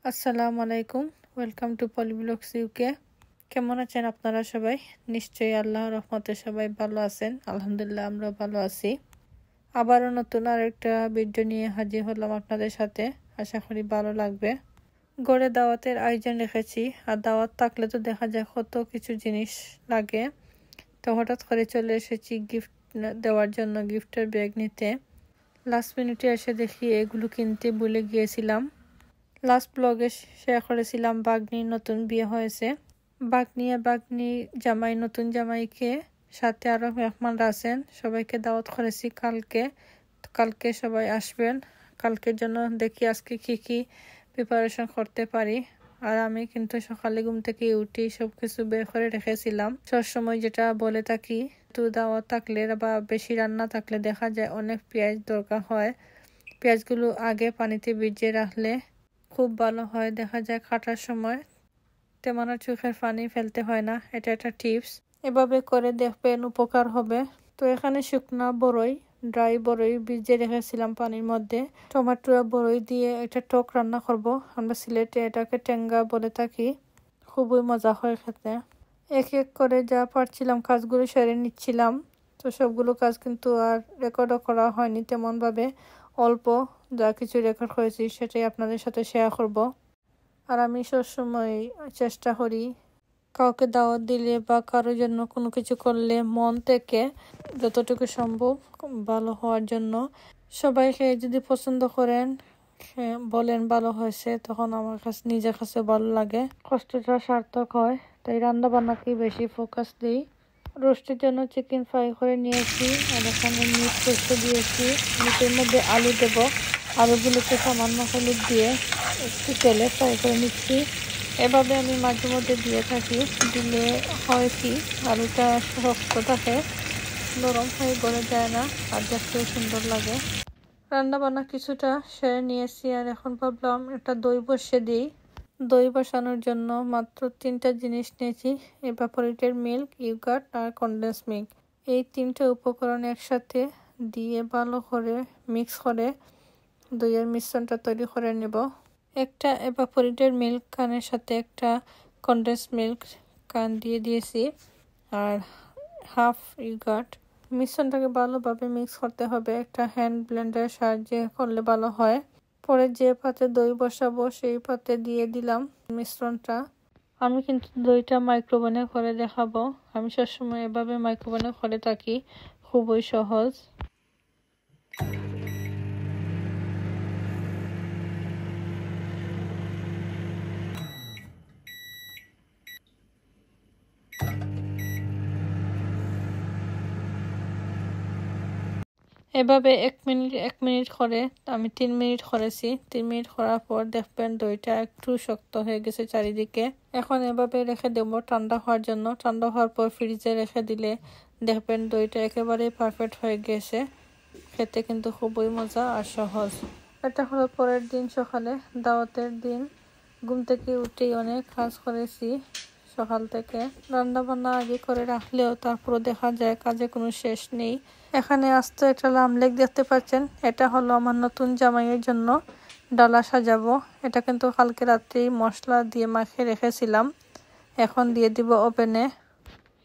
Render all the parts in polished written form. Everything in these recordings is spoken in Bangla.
আসসালামু আলাইকুম, ওয়েলকাম টু পলিব্লগস ইউকে। কেমন আছেন আপনারা সবাই? নিশ্চয়ই আল্লাহর রহমতে সবাই ভালো আছেন। আলহামদুলিল্লাহ, আমরা ভালো আছি। আবারও নতুন আরেকটা ভিডিও নিয়ে হাজির হলাম আপনাদের সাথে। আশা করি ভালো লাগবে। ঘরে দাওয়াতের আয়োজন রেখেছি, আর দাওয়াত থাকলে তো দেখা যায় কত কিছু জিনিস লাগে। তো হঠাৎ করে চলে এসেছি গিফট দেওয়ার জন্য, গিফটের ব্যাগ নিতে। লাস্ট মিনিটে এসে দেখি এগুলো কিনতে ভুলে গিয়েছিলাম। লাস্ট ব্লগে শেয়ার করেছিলাম বাগনির নতুন বিয়ে হয়েছে। বাগনি জামাই, নতুন জামাইকে সাথে আরও মেহমানরা আছেন, সবাইকে দাওয়াত করেছি কালকে সবাই আসবেন। কালকের জন্য দেখি আজকে কি প্রিপারেশন করতে পারি। আর আমি কিন্তু সকালে ঘুম থেকে উঠি সব কিছু বের করে রেখেছিলাম। সবসময় যেটা বলে থাকি, তো দাওয়াত থাকলে বা বেশি রান্না থাকলে দেখা যায় অনেক পেঁয়াজ দরকার হয়। পেঁয়াজগুলো আগে পানিতে ভিজিয়ে রাখলে খুব ভালো হয়। দেখা যায় কাটার সময় তেমন চোখের পানি ফেলতে হয় না। এটা একটা টিপস, এভাবে করে দেখবেন উপকার হবে। তো এখানে শুকনা বড়ই, ড্রাই বড়ই ভিজিয়ে রেখেছিলাম পানির মধ্যে। টমেটো বড়ই দিয়ে একটা টক রান্না করব। আমরা সিলেটে এটাকে টেঙ্গা বলে থাকি। খুবই মজা হয় খেতে। এক এক করে যা পারছিলাম কাজগুলো সেরে নিচ্ছিলাম। তো সবগুলো কাজ কিন্তু আর রেকর্ডও করা হয়নি তেমনভাবে। অল্প যা কিছু রেকর্ড করেছি সেটাই আপনাদের সাথে শেয়ার করব। আর আমি সবসময় চেষ্টা করি কাউকে দাওয়াত দিলে বা কারোর জন্য কোনো কিছু করলে মন থেকে যতটুকু সম্ভব ভালো হওয়ার জন্য। সবাইকে যদি পছন্দ করেন, বলেন ভালো হয়েছে, তখন আমার কাছে নিজের কাছে ভালো লাগে, কষ্টটা সার্থক হয়। তাই রান্না বান্নাকেই বেশি ফোকাস দিই। রোস্টের জন্য চিকেন ফ্রাই করে নিয়েছি, আর এখানে মিট রোস্টে দিয়েছি। মিটের মধ্যে আলু দেব। আলুগুলোকে সামান্য হলুদ দিয়ে একটু তেলে ফ্রাই করে নিচ্ছি। এভাবে আমি মাঝে মধ্যে দিয়ে থাকি। দিলে হয় কি, আলুটা শক্ত থাকে, নরম হয়ে গলে যায় না, আর দেখতেও সুন্দর লাগে। রান্না বান্না কিছুটা সেরে নিয়েছি, আর এখন ভাবলাম একটা দই বসিয়ে দিই। দই বসানোর জন্য মাত্র 3টা জিনিস নিয়েছি: এভাপোরেটেড মিল্ক, ইয়োগার্ট আর কনডেন্স মিল্ক। এই 3টে উপকরণ একসাথে দিয়ে ভালো করে মিক্স করে দইয়ের মিশ্রণটা তৈরি করে নেব। একটা এভাপোরেটেড মিল্ক কানের সাথে একটা কনডেন্স মিল্ক কান দিয়ে দিয়েছি, আর হাফ ইয়োগার্ট। মিশ্রণটাকে ভালোভাবে মিক্স করতে হবে। একটা হ্যান্ড ব্লেন্ডারের সাহায্যে করলে ভালো হয়। পরে যে পাত্রে দই বসাবো সেই পাত্রে দিয়ে দিলাম মিশ্রণটা। আমি কিন্তু দইটা মাইক্রোওভেনে করে দেখাবো। আমি সবসময় এভাবে মাইক্রোওভেনে করে থাকি, খুবই সহজ। এভাবে 1 মিনিট করে আমি 3 মিনিট করেছি। 3 মিনিট করার পর দেখবেন দইটা একটু শক্ত হয়ে গেছে চারিদিকে। এখন এভাবে রেখে দেবো ঠান্ডা হওয়ার জন্য। ঠান্ডা হওয়ার পর ফ্রিজে রেখে দিলে দেখবেন দইটা একেবারেই পারফেক্ট হয়ে গেছে। খেতে কিন্তু খুবই মজা আর সহজ। এটা হলো পরের দিন সকালে, দাওয়াতের দিন। ঘুম থেকে উঠেই অনেক কাজ করেছি সকাল থেকে। রান্না বান্না আগে করে রাখলেও তারপর দেখা যায় কাজে কোনো শেষ নেই। এখানে আস্তে একটা লামলেক দেখতে পাচ্ছেন, এটা হলো আমার নতুন জামাইয়ের জন্য ডালা সাজাবো। এটা কিন্তু কালকে রাত্রেই মশলা দিয়ে মাখিয়ে রেখেছিলাম, এখন দিয়ে দিব ওভেনে।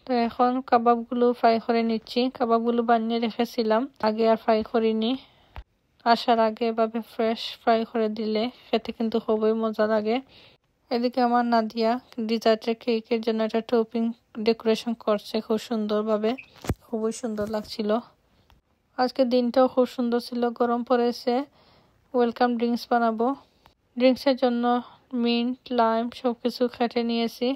তো এখন কাবাবগুলো ফ্রাই করে নিচ্ছি। কাবাবগুলো বানিয়ে রেখেছিলাম আগে, আর ফ্রাই করিনি। আসার আগে এভাবে ফ্রেশ ফ্রাই করে দিলে খেতে কিন্তু খুবই মজা লাগে। এদিকে আমার নাদিয়া ডিজার্টের কেকের জন্য একটা টপিং ডেকোরেশন করছে খুব সুন্দরভাবে, খুবই সুন্দর লাগছিল। আজকে দিনটাও খুব সুন্দর ছিল, গরম পড়েছে। ওয়েলকাম ড্রিঙ্কস বানাবো। ড্রিঙ্কসের জন্য মিন্ট, লাইম সব কিছু কেটে নিয়েছি।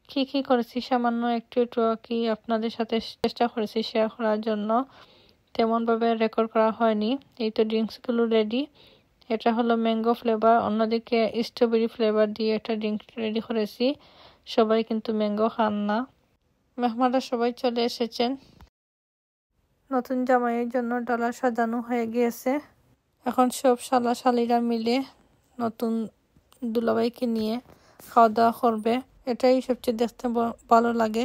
কি করেছি সামান্য একটু কি আপনাদের সাথে চেষ্টা করেছি শেয়ার করার জন্য, তেমনভাবে রেকর্ড করা হয়নি। এই তো ড্রিঙ্কসগুলো রেডি। এটা হলো ম্যাঙ্গো ফ্লেভার, অন্যদিকে স্ট্রবেরি ফ্লেভার দিয়ে একটা ড্রিঙ্ক রেডি করেছি। সবাই কিন্তু ম্যাঙ্গো খান না। মেহমানরা সবাই চলে এসেছেন। নতুন জামাইয়ের জন্য ডালা সাজানো হয়ে গিয়েছে। এখন সব শালিরা মিলে নতুন দুলাভাইকে নিয়ে খাওয়া দাওয়া করবে। এটাই সবচেয়ে দেখতে ভালো লাগে।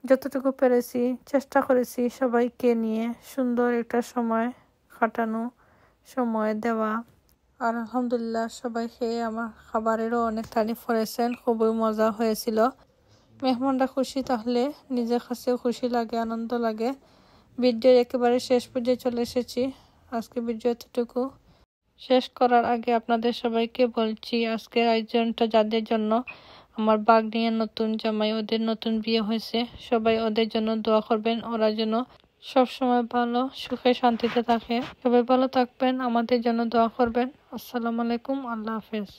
যতটুকু পেরেছি চেষ্টা করেছি সবাইকে নিয়ে সুন্দর একটা সময় কাটানো, সময় দেওয়া। আর আলহামদুলিল্লাহ সবাই খেয়ে আমার খাবারেরও অনেক তারিফ করেছেন, খুবই মজা হয়েছিল। মেহমানরা খুশি তাহলে নিজের কাছেও খুশি লাগে, আনন্দ লাগে। ভিডিওর একেবারে শেষ পর্যায়ে চলে এসেছি। আজকে ভিডিও এতটুকু। শেষ করার আগে আপনাদের সবাইকে বলছি, আজকের আয়োজনটা যাদের জন্য, আমার বাগনিয়া নতুন জামাই, ওদের নতুন বিয়ে হয়েছে, সবাই ওদের জন্য দোয়া করবেন। ওরা যেন সবসময় ভালো সুখে শান্তিতে থাকে। সবাই ভালো থাকবেন, আমাদের জন্য দোয়া করবেন। আসসালামু আলাইকুম, আল্লাহ হাফেজ।